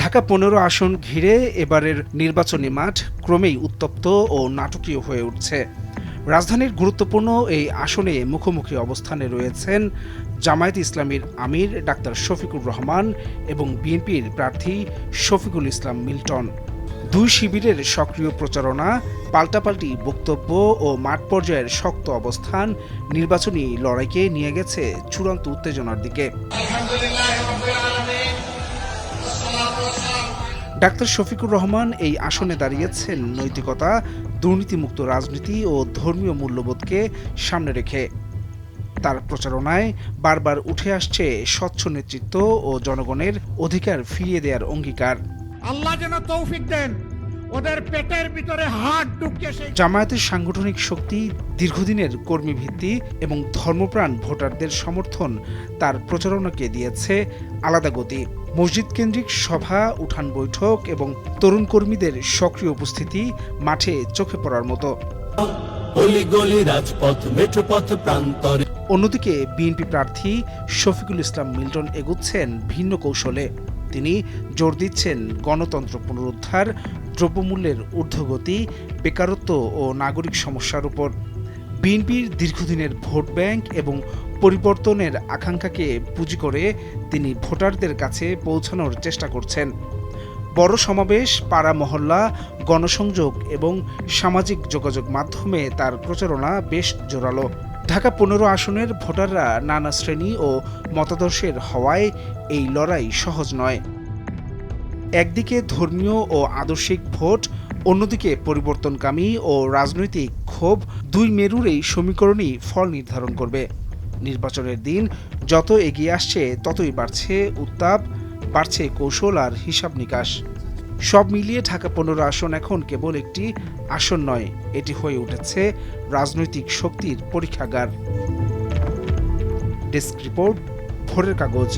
ঢাকা ১৫ আসন ঘিরে এবারের নির্বাচনী মাঠ ক্রমেই উত্তপ্ত ও নাটকীয় হয়ে উঠছে। রাজধানীর গুরুত্বপূর্ণ এই আসনে মুখোমুখি অবস্থানে রয়েছেন জামায়াতে ইসলামীর আমির ডাক্তার শফিকুর রহমান এবং বিএনপির প্রার্থী শফিকুল ইসলাম মিল্টন। দুই শিবিরের সক্রিয় প্রচারণা, পাল্টাপাল্টি বক্তব্য ও মাঠ পর্যায়ের শক্ত অবস্থান নির্বাচনী লড়াইকে নিয়ে গেছে চূড়ান্ত উত্তেজনার দিকে। ডাক্তার শফিকুর রহমান এই আসনে দাঁড়িয়েছেন নৈতিকতা, দুর্নীতিমুক্ত রাজনীতি ও ধর্মীয় মূল্যবোধকে সামনে রেখে। তার প্রচারণায় বারবার উঠে আসছে স্বচ্ছ নেতৃত্ব ও জনগণের অধিকার ফিরিয়ে দেওয়ার অঙ্গীকার। আল্লাহ যেন তৌফিক দেন ওদের পেটের ভিতরে হাত ঢুকিয়ে জামায়াতের সাংগঠনিক শক্তি, দীর্ঘদিনের কর্মী ভিত্তি এবং ধর্মপ্রাণ ভোটারদের সমর্থন তার প্রচারণাকে দিয়েছে আলাদা গতি। মসজিদ কেন্দ্রিক সভা, উঠান বৈঠক এবং তরুণ কর্মীদের সক্রিয় উপস্থিতি মাঠে চোখে পড়ার মতো। অন্যদিকে বিএনপি প্রার্থী শফিকুল ইসলাম মিল্টন এগুচ্ছেন ভিন্ন কৌশলে। তিনি জোর দিচ্ছেন গণতন্ত্র পুনরুদ্ধার, দ্রব্যমূল্যের ঊর্ধ্বগতি, বেকারত্ব ও নাগরিক সমস্যার উপর। বিএনপির দীর্ঘদিনের ভোট ব্যাংক এবং পরিবর্তনের আকাঙ্ক্ষাকে পুঁজি করে তিনি ভোটারদের কাছে পৌঁছানোর চেষ্টা করছেন। বড় সমাবেশ, পাড়া মহল্লা, গণসংযোগ এবং সামাজিক যোগাযোগ মাধ্যমে তার প্রচারণা বেশ জোরালো। ঢাকা ১৫ আসনের ভোটাররা নানা শ্রেণী ও মতাদর্শের হওয়ায় এই লড়াই সহজ নয়। একদিকে ধর্মীয় ও আদর্শিক ভোট, অন্যদিকে পরিবর্তনকামী ও রাজনৈতিক ক্ষোভ, দুই মেরুর এই সমীকরণই ফল নির্ধারণ করবে। নির্বাচনের দিন যত এগিয়ে আসছে ততই বাড়ছে উত্তাপ, বাড়ছে কৌশল আর হিসাব নিকাশ। সব মিলিয়ে ঢাকা ১৫ আসন এখন কেবল একটি আসন নয়, এটি হয়ে উঠেছে রাজনৈতিক শক্তির পরীক্ষাগার। ডেস্ক রিপোর্ট, ভোরের কাগজ।